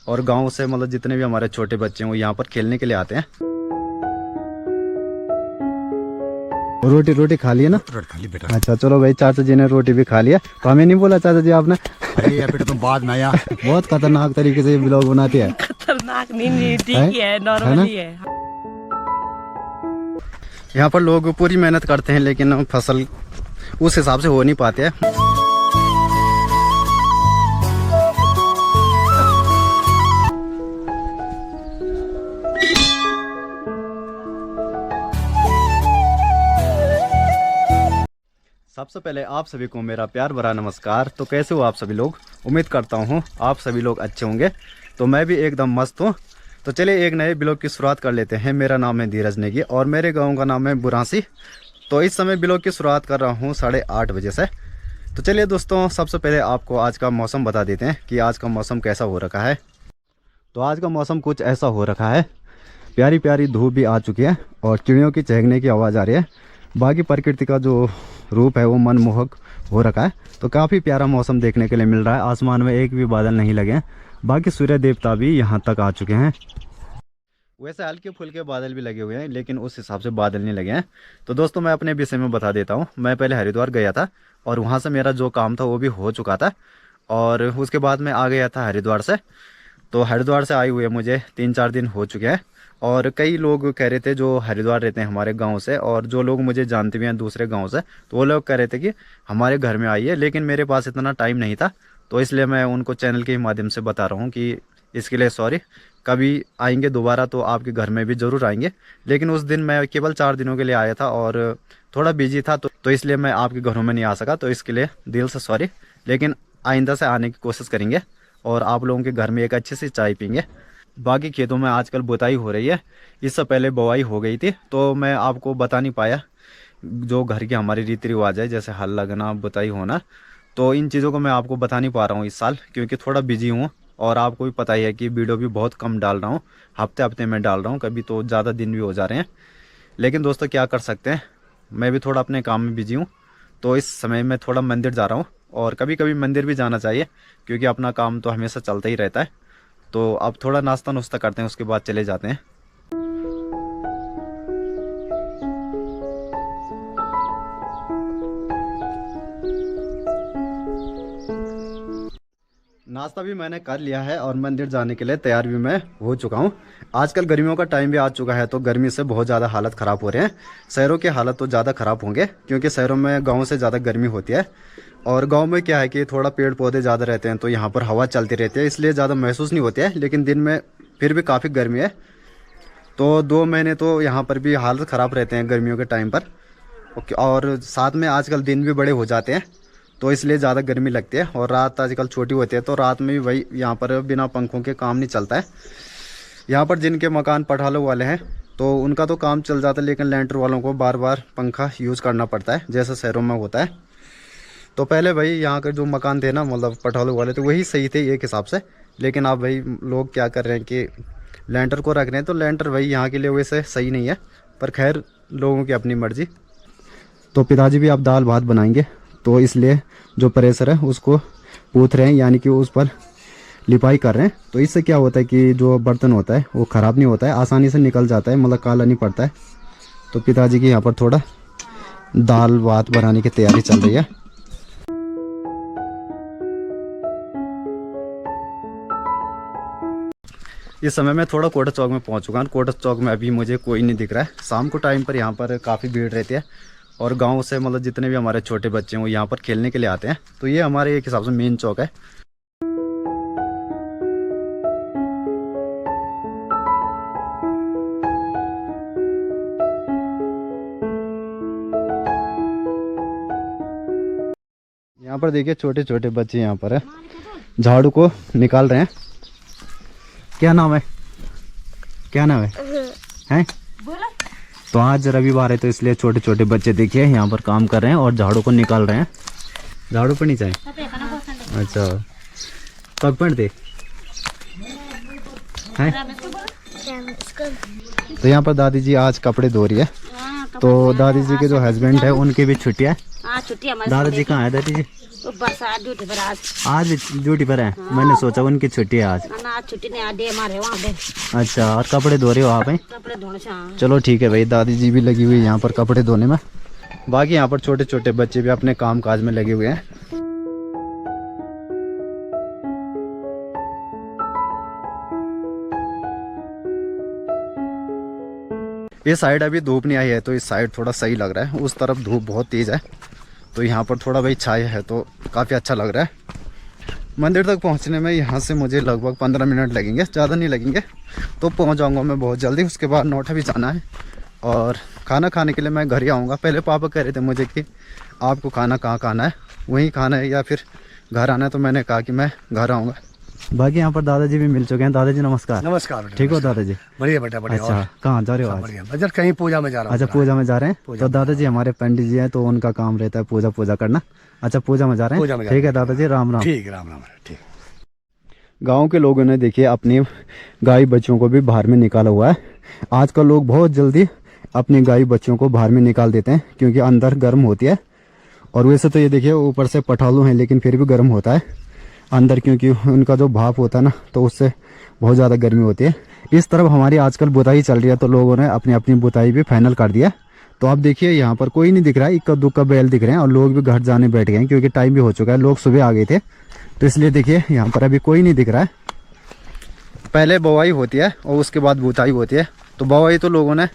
और गांव से मतलब जितने भी हमारे छोटे बच्चे हैं वो यहाँ पर खेलने के लिए आते हैं। रोटी रोटी खा लिया ना? रोटी खा ली बेटा। अच्छा चलो भाई, चाचा जी ने रोटी भी खा लिया, तो हमें नहीं बोला चाचा जी आपने? अरे यार बेटा तुम बाद में आया। बहुत खतरनाक तरीके से ब्लॉग बनाती है। खतरनाक नहीं, ठीक है, नॉर्मली है। यहाँ पर लोग पूरी मेहनत करते हैं लेकिन फसल उस हिसाब से हो नहीं पाते हैं। सबसे पहले आप सभी को मेरा प्यार भरा नमस्कार। तो कैसे हो आप सभी लोग? उम्मीद करता हूँ आप सभी लोग अच्छे होंगे। तो मैं भी एकदम मस्त हूँ। तो चलिए एक नए ब्लॉग की शुरुआत कर लेते हैं। मेरा नाम है धीरज नेगी और मेरे गांव का नाम है बुरासी। तो इस समय ब्लॉग की शुरुआत कर रहा हूँ 8:30 बजे से। तो चलिए दोस्तों, सबसे पहले आपको आज का मौसम बता देते हैं कि आज का मौसम कैसा हो रखा है। तो आज का मौसम कुछ ऐसा हो रखा है, प्यारी प्यारी धूप भी आ चुकी है और चिड़ियों की चहकने की आवाज़ आ रही है। बाकी प्रकृति का जो रूप है वो मनमोहक हो रखा है। तो काफ़ी प्यारा मौसम देखने के लिए मिल रहा है। आसमान में एक भी बादल नहीं लगे हैं। बाकी सूर्य देवता भी यहाँ तक आ चुके हैं। वैसे हल्के फुल्के बादल भी लगे हुए हैं लेकिन उस हिसाब से बादल नहीं लगे हैं। तो दोस्तों मैं अपने विषय में बता देता हूँ। मैं पहले हरिद्वार गया था और वहाँ से मेरा जो काम था वो भी हो चुका था और उसके बाद मैं आ गया था हरिद्वार से। तो हरिद्वार से आए हुए मुझे 3-4 दिन हो चुके हैं और कई लोग कह रहे थे जो हरिद्वार रहते हैं हमारे गांव से और जो लोग मुझे जानते भी हैं दूसरे गांव से, तो वो लोग कह रहे थे कि हमारे घर में आइए, लेकिन मेरे पास इतना टाइम नहीं था। तो इसलिए मैं उनको चैनल के माध्यम से बता रहा हूँ कि इसके लिए सॉरी। कभी आएंगे दोबारा तो आपके घर में भी ज़रूर आएंगे। लेकिन उस दिन मैं केवल 4 दिनों के लिए आया था और थोड़ा बिजी था तो इसलिए मैं आपके घरों में नहीं आ सका। तो इसके लिए दिल से सॉरी। लेकिन आइंदा से आने की कोशिश करेंगे और आप लोगों के घर में एक अच्छी सी चाय पीएंगे। बाकी खेतों में आजकल बुताई हो रही है। इससे पहले बुआई हो गई थी तो मैं आपको बता नहीं पाया जो घर की हमारी रीति रिवाज है, जैसे हल लगना, बुताई होना। तो इन चीज़ों को मैं आपको बता नहीं पा रहा हूँ इस साल, क्योंकि थोड़ा बिजी हूँ और आपको भी पता ही है कि वीडियो भी बहुत कम डाल रहा हूँ। हफ्ते हफ्ते में डाल रहा हूँ, कभी तो ज़्यादा दिन भी हो जा रहे हैं। लेकिन दोस्तों क्या कर सकते हैं, मैं भी थोड़ा अपने काम में बिजी हूँ। तो इस समय मैं थोड़ा मंदिर जा रहा हूँ और कभी कभी मंदिर भी जाना चाहिए क्योंकि अपना काम तो हमेशा चलता ही रहता है। तो अब थोड़ा नाश्ता नुश्ता करते हैं, उसके बाद चले जाते हैं। नाश्ता भी मैंने कर लिया है और मंदिर जाने के लिए तैयार भी मैं हो चुका हूँ। आजकल गर्मियों का टाइम भी आ चुका है तो गर्मी से बहुत ज़्यादा हालत ख़राब हो रहे हैं। शहरों की हालत तो ज़्यादा ख़राब होंगे क्योंकि शहरों में गाँव से ज़्यादा गर्मी होती है और गांव में क्या है कि थोड़ा पेड़ पौधे ज़्यादा रहते हैं तो यहाँ पर हवा चलती रहती है, इसलिए ज़्यादा महसूस नहीं होती है। लेकिन दिन में फिर भी काफ़ी गर्मी है। तो 2 महीने तो यहाँ पर भी हालत ख़राब रहते हैं गर्मियों के टाइम पर। और साथ में आजकल दिन भी बड़े हो जाते हैं तो इसलिए ज़्यादा गर्मी लगती है और रात आजकल छोटी होती है तो रात में भी वही यहाँ पर बिना पंखों के काम नहीं चलता है। यहाँ पर जिनके मकान पठालों वाले हैं तो उनका तो काम चल जाता है, लेकिन लेंटर वालों को बार बार पंखा यूज़ करना पड़ता है जैसे शहरों में होता है। तो पहले भाई यहाँ के जो मकान थे ना, मतलब पठालों वाले, तो वही सही थे एक हिसाब से। लेकिन अब भाई लोग क्या कर रहे हैं कि लेंटर को रख रहे हैं तो लेंटर भाई यहाँ के लिए वैसे सही नहीं है, पर खैर लोगों की अपनी मर्जी। तो पिताजी भी अब दाल भात बनाएंगे तो इसलिए जो प्रेशर है उसको पूछ रहे हैं, यानी कि उस पर लिपाई कर रहे हैं। तो इससे क्या होता है कि जो बर्तन होता है वो ख़राब नहीं होता है, आसानी से निकल जाता है, मतलब काला नहीं पड़ता है। तो पिताजी की यहाँ पर थोड़ा दाल भात बनाने की तैयारी चल रही है। इस समय मैं थोड़ा कोटा चौक में पहुंच चुका हूँ। कोटा चौक में अभी मुझे कोई नहीं दिख रहा है। शाम को टाइम पर यहाँ पर काफ़ी भीड़ रहती है और गांव से मतलब जितने भी हमारे छोटे बच्चे हैं वो यहाँ पर खेलने के लिए आते हैं। तो ये हमारे एक हिसाब से मेन चौक है। यहाँ पर देखिए छोटे छोटे बच्चे यहाँ पर है, झाड़ू को निकाल रहे हैं। क्या नाम है, क्या नाम है? तो आज रविवार है तो इसलिए छोटे छोटे बच्चे देखिए यहाँ पर काम कर रहे हैं और झाड़ू को निकाल रहे हैं। झाड़ू पर नहीं चाहिए, अच्छा कब दे हैं। तो यहाँ पर दादी जी आज कपड़े धो रही है। तो दादी जी के जो हस्बैंड है उनकी भी छुट्टी है हाँ छुट्टी हमारी दादाजी कहाँ है दादी जी? वो बरसात ड्यूटी पर आज भी ड्यूटी पर है? मैंने सोचा उनकी छुट्टी है आज। ना आज छुट्टी नहीं आज डे हमारे वहाँ पे अच्छा, और कपड़े धो रहे हो आप? कपड़े धोने से। हाँ चलो ठीक है भाई, दादी जी भी लगी हुई है यहाँ पर कपड़े धोने में। बाकी यहाँ पर छोटे छोटे बच्चे भी अपने काम काज में लगे हुए हैं। इस साइड अभी धूप नहीं आई है तो इस साइड थोड़ा सही लग रहा है, उस तरफ धूप बहुत तेज है तो यहाँ पर थोड़ा भाई छाया है तो काफ़ी अच्छा लग रहा है। मंदिर तक पहुँचने में यहाँ से मुझे लगभग 15 मिनट लगेंगे, ज़्यादा नहीं लगेंगे, तो पहुँच जाऊँगा मैं बहुत जल्दी। उसके बाद नोटा भी जाना है और खाना खाने के लिए मैं घर ही आऊँगा। पहले पापा कह रहे थे मुझे कि आपको खाना कहाँ खाना है, वहीं खाना है या फिर घर आना है, तो मैंने कहा कि मैं घर आऊँगा। बाकी यहाँ पर दादाजी भी मिल चुके हैं। दादाजी नमस्कार। नमस्कार बेटा। ठीक हो दादाजी? बढ़िया बेटा बढ़िया। अच्छा, कहाँ जा रहे हो आज? बढ़िया बजर कहीं पूजा में जा रहा हूँ। अच्छा, पूजा में जा रहे हैं। तो दादाजी हमारे पंडित जी हैं तो उनका काम रहता है पूजा करना। अच्छा, पूजा में जा रहे हैं। ठीक है दादाजी, राम राम। ठीक राम राम। ठीक। गांव के लोगों ने देखिए अपनी गाय बच्चों को भी बाहर में निकाला हुआ है। आजकल लोग बहुत जल्दी अपनी गाय बच्चों को बाहर में निकाल देते हैं क्योंकि अंदर गर्म होती है। और वैसे तो ये देखिए ऊपर से पठालू हैं लेकिन फिर भी गर्म होता है अंदर, क्योंकि उनका जो भाप होता है ना तो उससे बहुत ज़्यादा गर्मी होती है। इस तरफ हमारी आजकल बुताई चल रही है तो लोगों ने अपनी अपनी बुताई भी फाइनल कर दिया। तो आप देखिए यहाँ पर कोई नहीं दिख रहा है, इक्का दुक्का बैल दिख रहे हैं और लोग भी घर जाने बैठ गए हैं क्योंकि टाइम भी हो चुका है। लोग सुबह आ गए थे तो इसलिए देखिए यहाँ पर अभी कोई नहीं दिख रहा है। पहले बुवाई होती है और उसके बाद बुताई होती है। तो बुवाई तो लोगों ने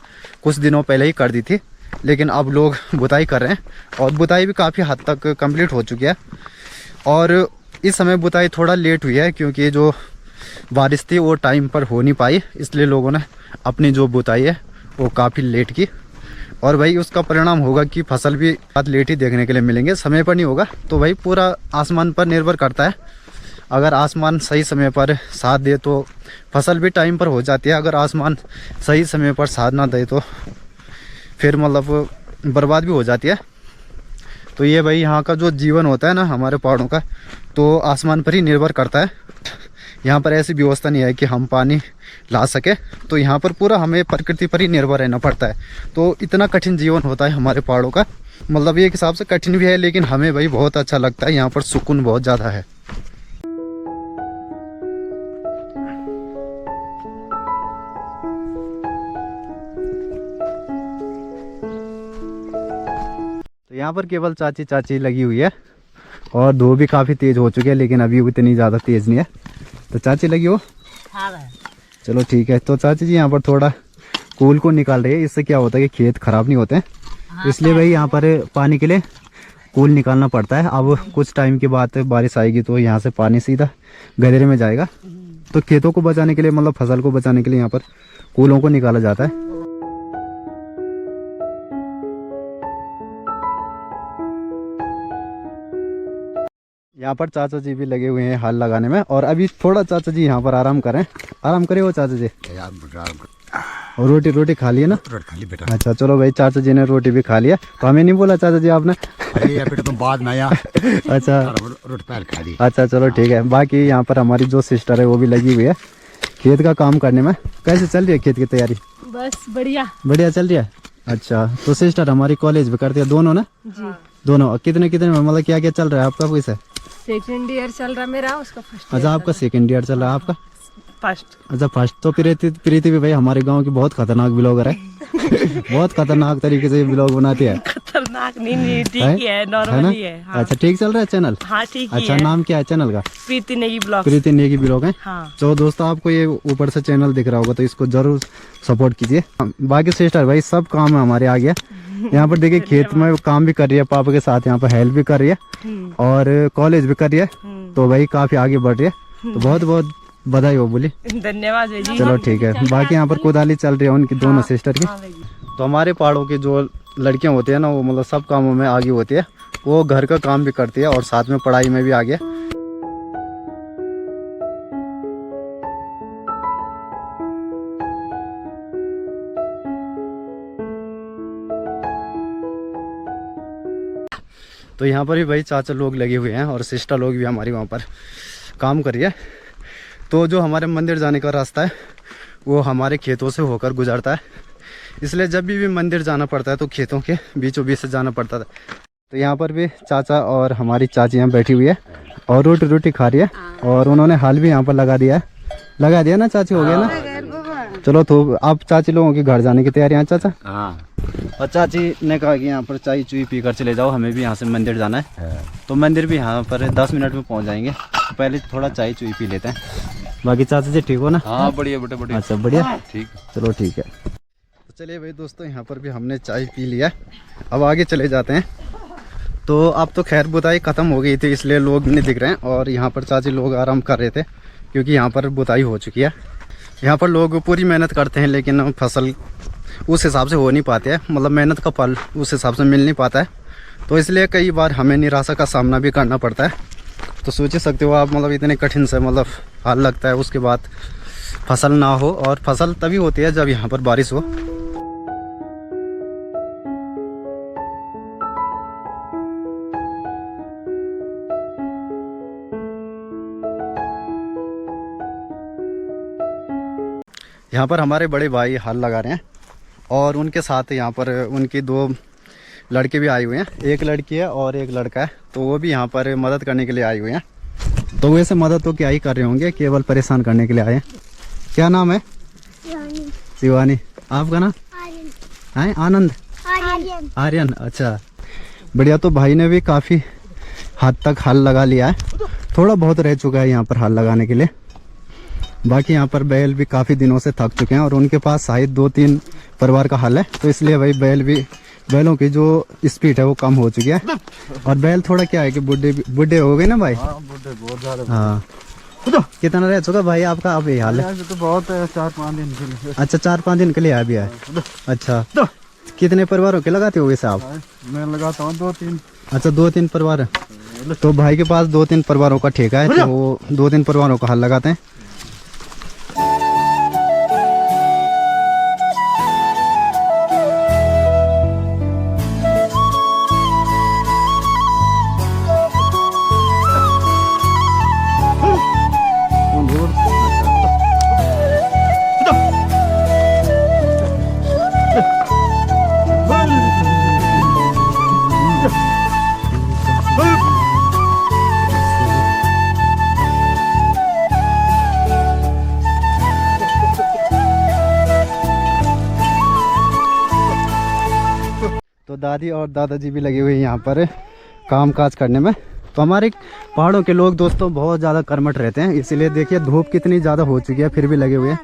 कुछ दिनों पहले ही कर दी थी, लेकिन अब लोग बुताई कर रहे हैं और बुताई भी काफ़ी हद तक कंप्लीट हो चुकी है। और इस समय बुताई थोड़ा लेट हुई है क्योंकि जो बारिश थी वो टाइम पर हो नहीं पाई, इसलिए लोगों ने अपनी जो बुताई है वो काफ़ी लेट की। और भाई उसका परिणाम होगा कि फसल भी बहुत लेट ही देखने के लिए मिलेंगे, समय पर नहीं होगा। तो भाई पूरा आसमान पर निर्भर करता है। अगर आसमान सही समय पर साथ दे तो फसल भी टाइम पर हो जाती है, अगर आसमान सही समय पर साथ ना दे तो फिर मतलब बर्बाद भी हो जाती है। तो ये भाई यहाँ का जो जीवन होता है ना हमारे पहाड़ों का, तो आसमान पर ही निर्भर करता है। यहाँ पर ऐसी व्यवस्था नहीं है कि हम पानी ला सके, तो यहाँ पर पूरा हमें प्रकृति पर ही निर्भर रहना पड़ता है। तो इतना कठिन जीवन होता है हमारे पहाड़ों का, मतलब एक हिसाब से कठिन भी है लेकिन हमें भाई बहुत अच्छा लगता है। यहाँ पर सुकून बहुत ज़्यादा है। तो यहाँ पर केवल चाची लगी हुई है और धूप भी काफ़ी तेज़ हो चुकी है लेकिन अभी उतनी ज़्यादा तेज़ नहीं है। तो चाची लगी हो? चलो ठीक है। तो चाची जी यहाँ पर थोड़ा कूल को निकाल रही है, इससे क्या होता है कि खेत खराब नहीं होते हैं। इसलिए भाई यहाँ पर पानी के लिए कूल निकालना पड़ता है। अब कुछ टाइम के बाद बारिश आएगी तो यहाँ से पानी सीधा गहरे में जाएगा। तो खेतों को बचाने के लिए, मतलब फसल को बचाने के लिए यहाँ पर कूलों को निकाला जाता है। यहाँ पर चाचा जी भी लगे हुए हैं हल लगाने में और अभी थोड़ा चाचा जी यहाँ पर आराम करें। आराम करे हो चाचा जी? और रोटी खा लिए ना? रोटी खा ली बेटा। अच्छा चलो भाई, चाचा जी ने रोटी भी खा लिया तो हमें नहीं बोला चाचा जी आपने? अरे बेटा तुम बाद में आया। अच्छा रोटी पहले खा ली। अच्छा चलो ठीक है। बाकी यहाँ पर हमारी जो सिस्टर है वो भी लगी हुई है खेत का काम करने में। कैसे चल रही है खेत की तैयारी? बस बढ़िया चल रही है। अच्छा, तो सिस्टर हमारी कॉलेज भी करती है दोनों ना? जी। दोनों कितने में, मतलब क्या क्या चल रहा है आपका? पैसा सेकंड ईयर चल रहा मेरा, उसका फर्स्ट। अच्छा, आपका सेकंड ईयर चल रहा है, आपका फर्स्ट। अच्छा फर्स्ट। तो प्रीति भी भाई हमारे गांव की बहुत खतरनाक ब्लॉगर है। बहुत खतरनाक तरीके से ब्लॉग बनाती है। खतरनाक नहीं, ठीक ही है, नॉर्मली है। हाँ। अच्छा ठीक चल रहा है चैनल? हाँ ठीक ही अच्छा है। नाम क्या है चैनल का? प्रीति नेगी ब्लॉग। प्रीति नेगी ब्लॉग है। हाँ। तो दोस्तों आपको ये ऊपर से चैनल दिख रहा होगा तो इसको जरूर सपोर्ट कीजिए। बाकी सिस्टर भाई सब काम है हमारे आगे। यहाँ पर देखिए खेत में काम भी कर रही है, पापा के साथ यहाँ पर हेल्प भी कर रही है और कॉलेज भी कर रही है। तो भाई काफी आगे बढ़ रही है, तो बहुत बहुत बधाई हो बोली। धन्यवाद जी। चलो ठीक है। बाकी यहाँ पर कुदाली चल रही है उनकी दोनों सिस्टर की। तो हमारे पहाड़ों की जो लड़कियां होती है ना वो मतलब सब कामों में आगे होती है। वो घर का काम भी करती है और साथ में पढ़ाई में भी आगे। तो यहाँ पर भी भाई चाचा लोग लगे हुए हैं और सिस्टर लोग भी हमारी वहाँ पर काम कर रही है। तो जो हमारे मंदिर जाने का रास्ता है वो हमारे खेतों से होकर गुजरता है, इसलिए जब भी मंदिर जाना पड़ता है तो खेतों के बीचों बीच से जाना पड़ता है। तो यहाँ पर भी चाचा और हमारी चाची यहाँ बैठी हुई है और रोटी रोटी खा रही है और उन्होंने हाल भी यहाँ पर लगा दिया है। लगा दिया ना चाची, हो गया ना। चलो तो अब चाची लोगों के घर जाने की तैयारी है चाचा। हाँ और चाची ने कहा कि यहाँ पर चाय चुई पी कर चले जाओ, हमें भी यहाँ से मंदिर जाना है। तो मंदिर भी यहाँ पर 10 मिनट में पहुँच जाएंगे। तो पहले थोड़ा चाय चुई पी लेते हैं। बाकी चाचा जी ठीक हो ना? हाँ बढ़िया बेटा बढ़िया। अच्छा बढ़िया, ठीक। चलो ठीक है। तो चलिए भाई दोस्तों, यहाँ पर भी हमने चाय पी लिया, अब आगे चले जाते हैं। तो अब तो खैर बुताई ख़त्म हो गई थी, इसलिए लोग नहीं दिख रहे हैं और यहाँ पर चाची लोग आराम कर रहे थे क्योंकि यहाँ पर बुताई हो चुकी है। यहाँ पर लोग पूरी मेहनत करते हैं लेकिन फसल उस हिसाब से हो नहीं पाते हैं, मतलब मेहनत का फल उस हिसाब से मिल नहीं पाता है। तो इसलिए कई बार हमें निराशा का सामना भी करना पड़ता है। तो सोच ही सकते हो आप, मतलब इतने कठिन से मतलब हाल लगता है, उसके बाद फसल ना हो। और फसल तभी होती है जब यहाँ पर बारिश हो। यहाँ पर हमारे बड़े भाई हल लगा रहे हैं और उनके साथ यहाँ पर उनकी 2 लड़के भी आए हुए हैं, एक लड़की है और एक लड़का है। तो वो भी यहाँ पर मदद करने के लिए आए हुए हैं। तो वैसे मदद तो क्या ही कर रहे होंगे, केवल परेशान करने के लिए आए हैं। क्या नाम है? शिवानी। आपका नाम? है आनंद? आर्यन। अच्छा बढ़िया। तो भाई ने भी काफ़ी हद तक हल लगा लिया है, थोड़ा बहुत रह चुका है यहाँ पर हल लगाने के लिए। बाकी यहाँ पर बैल भी काफ़ी दिनों से थक चुके हैं और उनके पास शायद 2-3 परिवार का हल है। तो इसलिए भाई बैलों की जो स्पीड है वो कम हो चुकी है। और बैल थोड़ा क्या है कि बुढ़े हो गए ना भाई। बुढ़े बहुत ज्यादा। हाँ कितना रह चुका भाई आपका अब ये हाल है? तो बहुत है, 4-5 दिन के लिए। अच्छा 4-5 दिन के लिए आ भी है। अच्छा कितने परिवारों के लगाते हो वैसे आप? मैं लगाता हूँ 2-3। अच्छा 2-3 परिवार। तो भाई के पास 2-3 परिवारों का ठेका है, तो वो 2-3 परिवारों का हल लगाते हैं। तो दादी और दादाजी भी लगे हुए हैं यहाँ पर काम काज करने में। तो हमारे पहाड़ों के लोग दोस्तों बहुत ज़्यादा कर्मठ रहते हैं, इसीलिए देखिए धूप कितनी ज़्यादा हो चुकी है फिर भी लगे हुए हैं।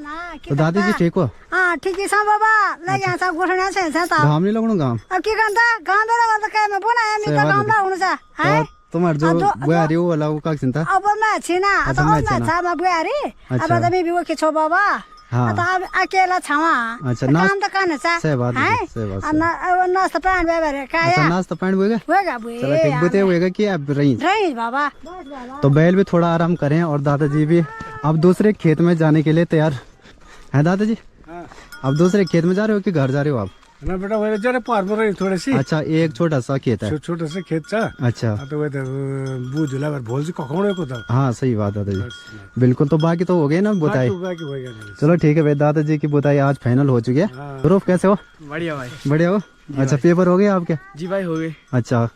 तो दादी जी ठीक हो? हाँ ठीक है बाबा लगे सब घुसना से साथ घाम नहीं लगणो घाम? अब की करता गांव बेरा तो काय में बनाया मी तो गांव ला हुनु छ है तुम्हारे जो बुआरी वो वाला वो का चिंता? अब मैं छिना अब मैं छ म बुआरी अब त मी बियो के छो बाबा। हाँ तो अब अकेला छवा। अच्छा काम तो करना छ सही बात है। सही बात। अब नास्ता पानी बेबरे काया। अच्छा नाश्ता पानी होएगा? होएगा बुए। चलो ठीक बुते होएगा कि अब रही बाबा। तो बैल भी थोड़ा आराम करें और दादाजी भी अब दूसरे खेत में जाने के लिए तैयार है। दादाजी अब दूसरे खेत में जा रहे हो कि घर जा रहे हो आप? ना बेटा वो जरा पार पर रही थोड़ी सी। अच्छा एक छोटा सा खेत है। छोटा सा खेत छ। अच्छा तो वो बूझला पर भोल से कखोड़े को था। हाँ सही बात दादाजी बिल्कुल। तो बाकी तो हो गए ना बुताई? चलो ठीक है भाई, दादाजी की बुताई आज फाइनल हो चुकी है। रूफ कैसे हो? बढ़िया भाई। बढ़िया हो? अच्छा पेपर हो गए आपके? जी भाई हो गए। अच्छा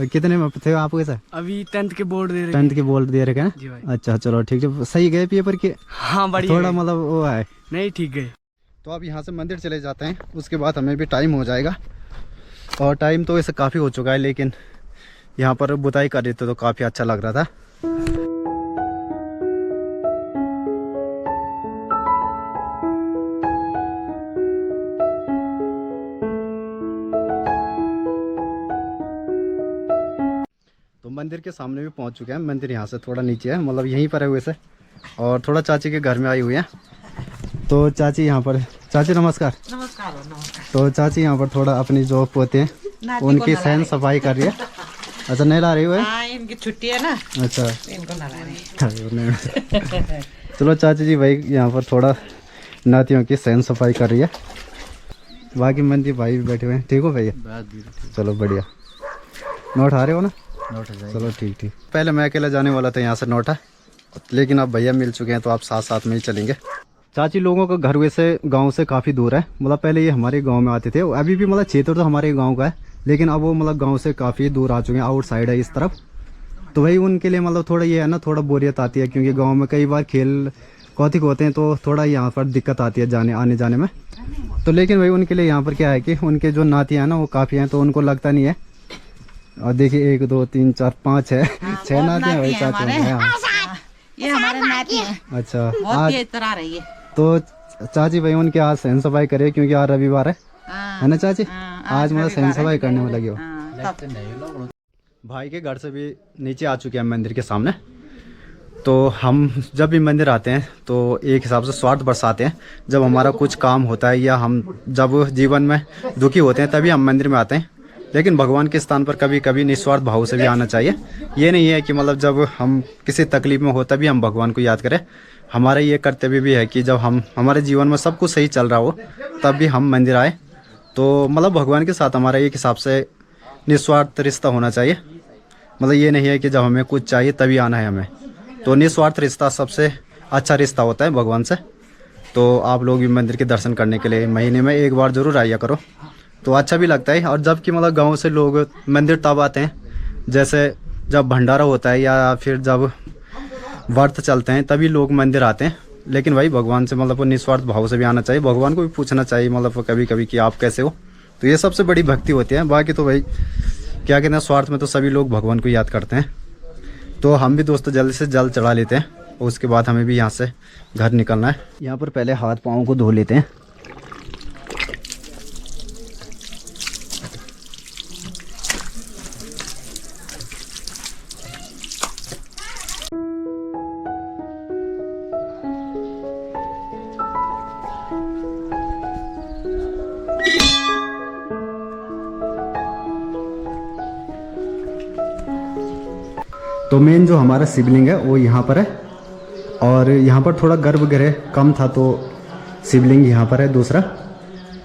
कितने में थे आप वैसे? अभी 10th के बोर्ड दे रहे। 10th के बोर्ड दे रहे हैं? जी भाई। अच्छा चलो ठीक है, सही गए पेपर के? हाँ बढ़िया। थोड़ा मतलब वो है नहीं ठीक गए। तो अब यहाँ से मंदिर चले जाते हैं, उसके बाद हमें भी टाइम हो जाएगा। और टाइम तो वैसे काफ़ी हो चुका है लेकिन यहाँ पर बुताई कर रहे थे तो काफ़ी अच्छा लग रहा था। तो मंदिर के सामने भी पहुँच चुके हैं। मंदिर यहाँ से थोड़ा नीचे है, मतलब यहीं पर है वैसे। और थोड़ा चाची के घर में आई हुई हैं। तो चाची यहाँ पर, चाची नमस्कार। नमस्कार। तो चाची यहाँ पर थोड़ा अपनी जो पोते हैं उनकी सहन सफाई कर रही है। अच्छा नहीं ला रही हुई? इनकी छुट्टी है ना। अच्छा इनको ना लाने। चलो चाची जी भाई यहाँ पर थोड़ा नातियों की सहन सफाई कर रही है। बाकी मंदी भाई भी बैठे हुए हैं। ठीक हो भैया? चलो बढ़िया। नोट आ रहे हो ना? चलो ठीक ठीक। पहले मैं अकेला जाने वाला था यहाँ से नोटा, लेकिन अब भैया मिल चुके हैं तो आप साथ साथ में ही चलेंगे। चाची लोगों का घर वैसे गांव से काफ़ी दूर है, मतलब पहले ये हमारे गांव में आते थे, अभी भी मतलब क्षेत्र तो हमारे गांव का है, लेकिन अब वो मतलब गांव से काफ़ी दूर आ चुके हैं, आउट साइड है इस तरफ। तो वही उनके लिए मतलब थोड़ा ये है ना, थोड़ा बोरियत आती है, क्योंकि गांव में कई बार खेल कौतिक होते हैं, तो थोड़ा यहाँ पर दिक्कत आती है जाने आने जाने में। तो लेकिन वही उनके लिए यहाँ पर क्या है कि उनके जो नातियाँ हैं ना वो काफ़ी हैं, तो उनको लगता नहीं है। और देखिए 1 2 3 4 5 है, 6 नातियाँ वही चाची हैं। ये हमारे नाती हैं, अच्छा, बहुत आज तेज तरह रही है। तो चाची भाई उनके आज सहन सफाई करे, क्योंकि आज रविवार है ना चाची? आज मतलब सहन सफाई करने में लगे हो। भाई के घर से भी नीचे आ चुके हैं मंदिर के सामने। तो हम जब भी मंदिर आते हैं तो एक हिसाब से स्वार्थ बरसाते हैं। जब हमारा कुछ काम होता है या हम जब जीवन में दुखी होते हैं तभी हम मंदिर में आते हैं, लेकिन भगवान के स्थान पर कभी कभी निस्वार्थ भाव से भी आना चाहिए। ये नहीं है कि मतलब जब हम किसी तकलीफ में हो तभी हम भगवान को याद करें। हमारा ये कर्तव्य भी है कि जब हम हमारे जीवन में सब कुछ सही चल रहा हो तब भी हम मंदिर आए। तो मतलब भगवान के साथ हमारा एक हिसाब से निस्वार्थ रिश्ता होना चाहिए। मतलब ये नहीं है कि जब हमें कुछ चाहिए तभी आना है हमें। तो निस्वार्थ रिश्ता सबसे अच्छा रिश्ता होता है भगवान से। तो आप लोग भी मंदिर के दर्शन करने के लिए महीने में एक बार ज़रूर आया करो, तो अच्छा भी लगता है। और जब कि मतलब गांव से लोग मंदिर तब आते हैं जैसे जब भंडारा होता है या फिर जब व्रत चलते हैं तभी लोग मंदिर आते हैं। लेकिन भाई भगवान से मतलब वो निस्वार्थ भाव से भी आना चाहिए, भगवान को भी पूछना चाहिए मतलब कभी कभी कि आप कैसे हो। तो ये सबसे बड़ी भक्ति होती है। बाकी तो भाई क्या कहते हैं, स्वार्थ में तो सभी लोग भगवान को याद करते हैं। तो हम भी दोस्तों जल्द से जल्द चढ़ा लेते हैं और उसके बाद हमें भी यहाँ से घर निकलना है। यहाँ पर पहले हाथ पाँव को धो लेते हैं। तो मेन जो हमारा शिवलिंग है वो यहाँ पर है, और यहाँ पर थोड़ा गर्भगृह कम था तो शिवलिंग यहाँ पर है दूसरा।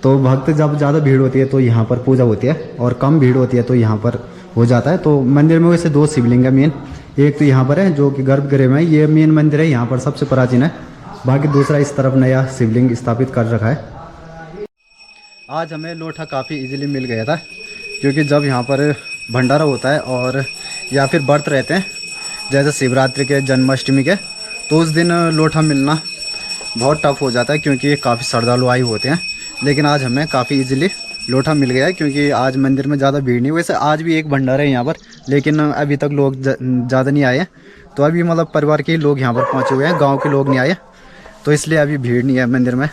तो भक्त जब ज़्यादा भीड़ होती है तो यहाँ पर पूजा होती है, और कम भीड़ होती है तो यहाँ पर हो जाता है। तो मंदिर में वैसे 2 शिवलिंग है मेन, एक तो यहाँ पर है जो कि गर्भगृह में, ये मेन मंदिर है यहाँ पर सबसे प्राचीन है। बाकी दूसरा इस तरफ नया शिवलिंग स्थापित कर रखा है। आज हमें लोटा काफ़ी इजीली मिल गया था, क्योंकि जब यहाँ पर भंडारा होता है और या फिर व्रत रहते हैं जैसे शिवरात्रि के, जन्माष्टमी के, तो उस दिन लोटा मिलना बहुत टफ हो जाता है क्योंकि काफ़ी श्रद्धालु आए होते हैं। लेकिन आज हमें काफ़ी इजीली लोटा मिल गया है, क्योंकि आज मंदिर में ज़्यादा भीड़ नहीं। वैसे आज भी एक भंडारा है यहाँ पर, लेकिन अभी तक लोग ज़्यादा नहीं आए हैं। तो अभी मतलब परिवार के ही लोग यहाँ पर पहुँचे हुए हैं, गाँव के लोग नहीं आए, तो इसलिए अभी भीड़ नहीं है मंदिर में।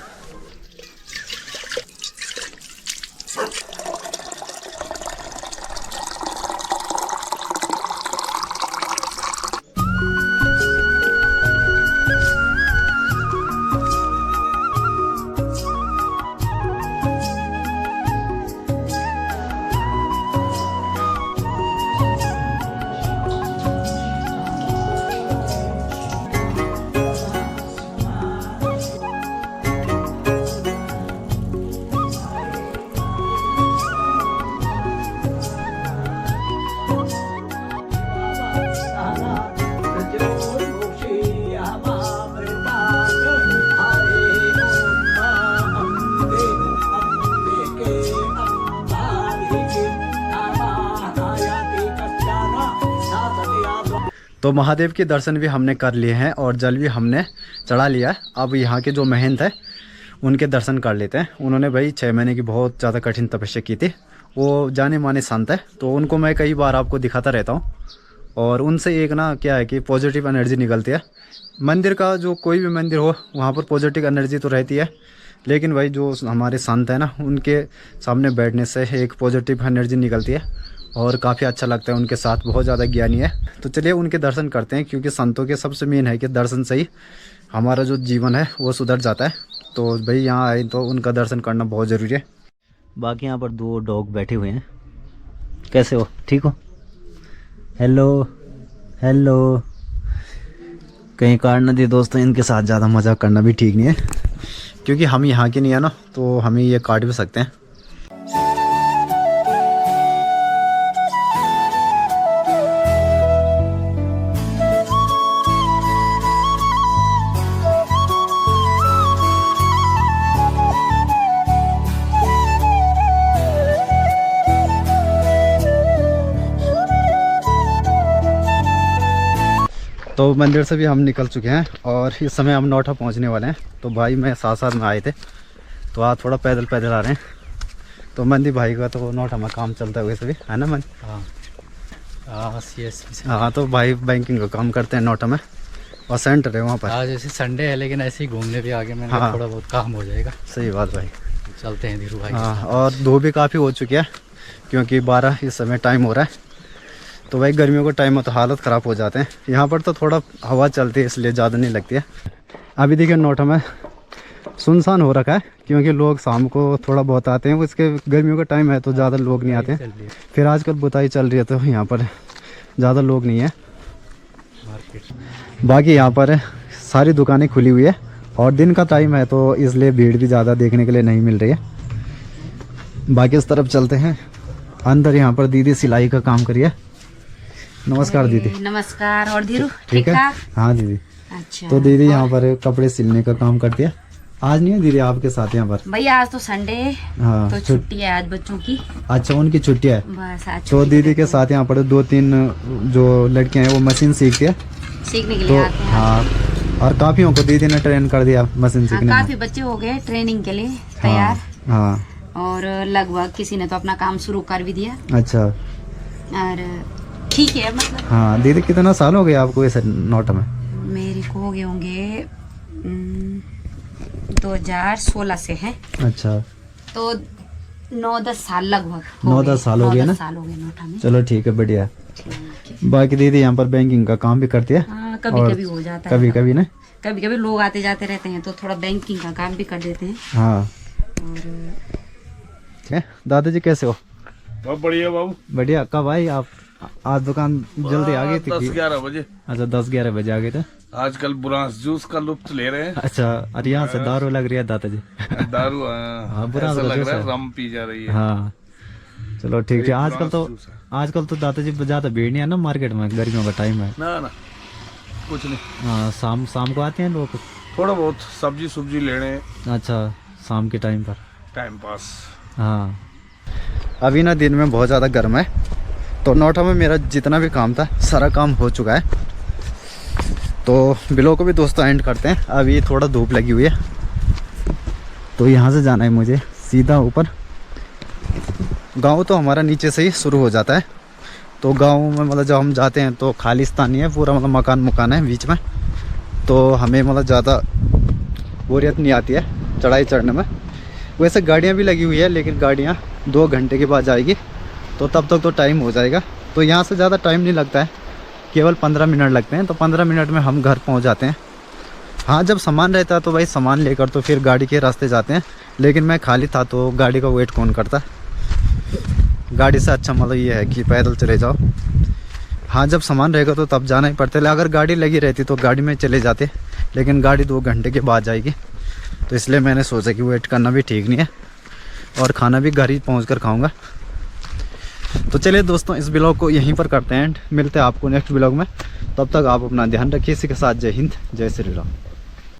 तो महादेव के दर्शन भी हमने कर लिए हैं और जल भी हमने चढ़ा लिया है। अब यहाँ के जो महंत है उनके दर्शन कर लेते हैं। उन्होंने भाई 6 महीने की बहुत ज़्यादा कठिन तपस्या की थी। वो जाने माने संत है, तो उनको मैं कई बार आपको दिखाता रहता हूँ। और उनसे एक ना क्या है कि पॉजिटिव एनर्जी निकलती है। मंदिर का जो कोई भी मंदिर हो वहाँ पर पॉजिटिव एनर्जी तो रहती है, लेकिन भाई जो हमारे संत है ना उनके सामने बैठने से एक पॉजिटिव एनर्जी निकलती है और काफ़ी अच्छा लगता है। उनके साथ बहुत ज़्यादा ज्ञानी है। तो चलिए उनके दर्शन करते हैं, क्योंकि संतों के सबसे मेन है कि दर्शन से ही हमारा जो जीवन है वो सुधर जाता है। तो भाई यहाँ आए तो उनका दर्शन करना बहुत ज़रूरी है। बाकी यहाँ पर 2 डॉग बैठे हुए हैं। कैसे हो, ठीक हो? Hello hello. कहीं कार न दे दोस्तों, इनके साथ ज़्यादा मजाक करना भी ठीक नहीं है, क्योंकि हम यहाँ के नहीं है ना, तो हमें ये काट भी सकते हैं। तो मंदिर से भी हम निकल चुके हैं और इस समय हम नौठा पहुंचने वाले हैं। तो भाई मैं साथ साथ में आए थे, तो आज थोड़ा पैदल पैदल आ रहे हैं। तो मंदी भाई का तो नौठा में काम चलता है वैसे भी, है ना मन? हाँ, तो भाई बैंकिंग का काम करते हैं नौठा में और सेंटर है वहाँ पर। आज ऐसे संडे है लेकिन ऐसे ही घूमने भी आगे मैंने हाँ। थोड़ा बहुत काम हो जाएगा। सही बात भाई, चलते हैं धीरू भाई। हाँ, और धूप भी काफ़ी हो चुकी है क्योंकि 12 इस समय टाइम हो रहा है। तो भाई गर्मियों का टाइम हो तो हालत ख़राब हो जाते हैं। यहाँ पर तो थोड़ा हवा चलती है इसलिए ज़्यादा नहीं लगती है। अभी देखिए नौठा में सुनसान हो रखा है क्योंकि लोग शाम को थोड़ा बहुत आते हैं। उसके गर्मियों का टाइम है तो ज़्यादा लोग नहीं आते हैं। फिर आजकल बुताई चल रही है तो यहाँ पर ज़्यादा लोग नहीं है। बाकी यहाँ पर सारी दुकानें खुली हुई है और दिन का टाइम है तो इसलिए भीड़ भी ज़्यादा देखने के लिए नहीं मिल रही है। बाकी इस तरफ चलते हैं अंदर। यहाँ पर दीदी सिलाई का काम करिए। नमस्कार दीदी। नमस्कार। और धीरू ठीक है? ठाक? हाँ दीदी। अच्छा, तो दीदी यहाँ पर कपड़े सिलने का काम करती है। आज नहीं है दीदी आपके साथ यहाँ पर? भैया आज तो संडे है, हाँ, तो छुट्टी है आज बच्चों की। अच्छा, उनकी छुट्टी है। बस आज तो छुट्टी दीदी के करते साथ यहाँ पर 2-3 जो लड़कियाँ हैं वो मशीन सीखती है। हैं। सीखने के तो लिए आते हैं। हाँ, और काफियों को दीदी ने ट्रेन कर दिया मशीन हाँ, सीखने में। काफी बच्चे हो गए ट्रेनिंग के लिए तैयार। हाँ, और लगभग किसी ने तो अपना काम शुरू कर भी दिया अच्छा। और ठीक है। मतलब हाँ दीदी, कितना साल हो गया आपको ऐसे नौटा में? मेरे को हो गए होंगे 2016 से है, अच्छा, तो 9-10 साल लगभग 9-10 साल हो गए ना? 9-10 साल हो गए नोटा में। चलो ठीक है, बढ़िया है। ठीक है। बाकी दीदी यहाँ पर बैंकिंग का काम भी करती है। हाँ, कभी और कभी हो जाता है। कभी कभी ना। कभी कभी लोग आते जाते रहते हैं तो थोड़ा बैंकिंग का काम भी कर देते हैं। हाँ, और क्या दादाजी कैसे हो? बहुत बढ़िया बाबू। बढ़िया। कब आई आप? आज दुकान जल्दी आ गई थी? 10-11 बजे। अच्छा, 10-11 बजे आ गए थे। आजकल बुरांस जूस का लुत्फ ले रहे हैं। अच्छा, और यहाँ से दारू लग रही है दादाजी? दारू हाँ, बुरांस ऐसा का लग जूस रहा है है। रम पी जा रही है। हाँ, चलो ठीक है। आजकल तो दादाजी ज़्यादा भीड़ नहीं है ना मार्केट में, गर्मियों का टाइम है। ना ना, कुछ नहीं। हाँ, शाम को आते हैं लोग थोड़ा बहुत सब्जी सुब्जी लेने। अच्छा, शाम के टाइम पर टाइम पास। हाँ, अभी ना दिन में बहुत ज़्यादा गर्म है तो नौठा में मेरा जितना भी काम था सारा काम हो चुका है। तो बिलो को भी दोस्तों एंड करते हैं। अभी थोड़ा धूप लगी हुई है तो यहाँ से जाना है मुझे सीधा ऊपर। गांव तो हमारा नीचे से ही शुरू हो जाता है। तो गांव में मतलब जब हम जाते हैं तो खालिस्तान ही है पूरा, मतलब मकान है बीच में। तो हमें मतलब ज़्यादा बोरियत नहीं आती है चढ़ाई चढ़ने में। वैसे गाड़ियाँ भी लगी हुई है लेकिन गाड़ियाँ 2 घंटे के बाद जाएगी तो तब तक तो टाइम हो जाएगा। तो यहाँ से ज़्यादा टाइम नहीं लगता है, केवल 15 मिनट लगते हैं। तो 15 मिनट में हम घर पहुँच जाते हैं। हाँ, जब सामान रहता है तो भाई सामान लेकर तो फिर गाड़ी के रास्ते जाते हैं, लेकिन मैं खाली था तो गाड़ी का वेट कौन करता। गाड़ी से अच्छा मतलब ये है कि पैदल चले जाओ। हाँ, जब सामान रहेगा तो तब जाना ही पड़ता है। अगर गाड़ी लगी रहती तो गाड़ी में चले जाते, लेकिन गाड़ी 2 घंटे के बाद जाएगी तो इसलिए मैंने सोचा कि वेट करना भी ठीक नहीं है और खाना भी घर ही पहुँच कर खाऊँगा। तो चलिए दोस्तों, इस ब्लॉग को यहीं पर करते हैं एंड मिलते हैं आपको नेक्स्ट ब्लॉग में। तब तक आप अपना ध्यान रखिए। इसी के साथ जय हिंद, जय श्री राम।